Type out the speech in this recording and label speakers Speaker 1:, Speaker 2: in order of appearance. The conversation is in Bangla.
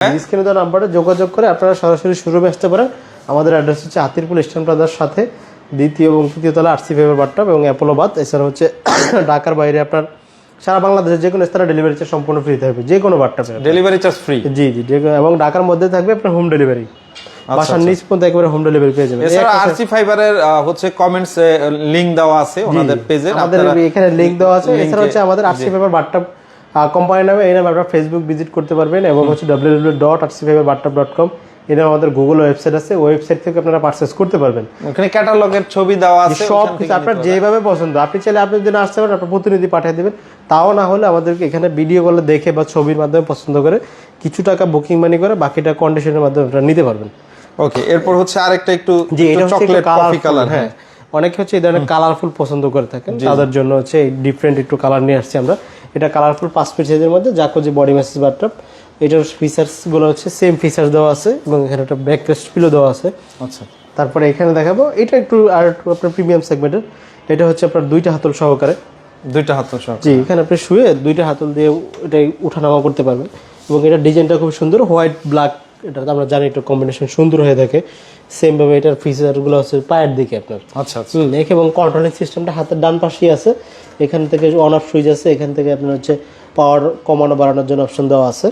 Speaker 1: স্ক্রিনে দেওয়া নাম্বারে যোগাযোগ করে আপনারা সরাসরি শোরুমে আসতে পারেন। আমাদের অ্যাড্রেস হচ্ছে হাতিরপুল ইস্টার্ন প্লাজার সাথে দ্বিতীয় এবং তৃতীয় তলা আরসি ফাইবার বাথটাব এবং অ্যাপোলো বাথ। এছাড়া হচ্ছে ঢাকার বাইরে আপনার সারা বাংলাদেশের যে কোনো স্থানে ডেলিভারি চার্জ সম্পূর্ণ ফ্রি থাকবে, যে কোনো বাথটাবে
Speaker 2: ডেলিভারি চার্জ ফ্রি।
Speaker 1: জি জি, এবং ঢাকার মধ্যে থাকবে আপনার হোম ডেলিভারি, বাসার নিচ পর্যন্ত একেবারে হোম ডেলিভারি পেয়ে যাবেন।
Speaker 2: এছাড়া আরসি ফাইবারের হচ্ছে কমেন্টস লিংক দেওয়া আছে ওনাদের পেজে,
Speaker 1: আমাদের এখানে লিংক দেওয়া আছে। এছাড়া হচ্ছে আমাদের আরসি ফাইবার বাথটাব কোম্পানি নামে, এই নামে আপনারা ফেসবুক ভিজিট করতে পারবেন এবং হচ্ছে www.rcfiberbathtub.com এই নামে আমাদের গুগল ওয়েবসাইট আছে, ওয়েবসাইট থেকে আপনারা পারচেজ করতে পারবেন।
Speaker 2: ওখানে ক্যাটালগের ছবি দেওয়া আছে,
Speaker 1: সব কিছু আপনার যেভাবে পছন্দ, আপনি চাইলে আপনি যদি আসতে পারেন আপনার প্রতিনিধি পাঠিয়ে দেবেন, তাও না হলে আমাদেরকে এখানে ভিডিও কলে দেখে বা ছবির মাধ্যমে পছন্দ করে কিছু টাকা বুকিং মানি করে বাকিটা কন্ডিশনের মাধ্যমে আপনারা নিতে পারবেন।
Speaker 2: ওকে, এরপর হচ্ছে আরেকটা একটু
Speaker 1: জি, এটা হচ্ছে
Speaker 2: চকলেট কফি কালার।
Speaker 1: হ্যাঁ, অনেকে হচ্ছে এই ধরনের কালারফুল পছন্দ করে থাকেন, তাদের জন্য হচ্ছে ডিফারেন্ট একটু কালার নিয়ে আসছি আমরা। এটা কালারফুল 5 ফিট সাইজের মধ্যে জাকুজি বডি ম্যাসাজ বাথটাব। এটার ফিচার্স গুলো হচ্ছে সেম ফিচার্স দেওয়া আছে এবং এখানে একটা ব্যাক রেস্ট পিলো দেওয়া আছে।
Speaker 2: আচ্ছা,
Speaker 1: তারপরে এখানে দেখাবো এটা একটু আর একটু আপনার প্রিমিয়াম সেগমেন্টের। এটা হচ্ছে আপনার 2টা হাতল সহকারে।
Speaker 2: 2টা হাতল সহ।
Speaker 1: জি, এখানে আপনি শুয়ে 2টা হাতল দিয়ে এটাই উঠানামা করতে পারবেন এবং এটার ডিজাইনটা খুব সুন্দর, হোয়াইট ব্ল্যাক, এটা আমরা জানি একটা কম্বিনেশন সুন্দর হয়ে থাকে। সেম ভাবে এটার ফিচারগুলো হচ্ছে পায়ের দিকে আপনার।
Speaker 2: আচ্ছা আচ্ছা,
Speaker 1: এবং কন্ট্রোলিং সিস্টেমটা হাতের ডান পাশেই আছে। এখান থেকে অন অফ সুইচ আছে, এখান থেকে আপনার হচ্ছে পাওয়ার কমানো বাড়ানোর জন্য অপশন দেওয়া আছে।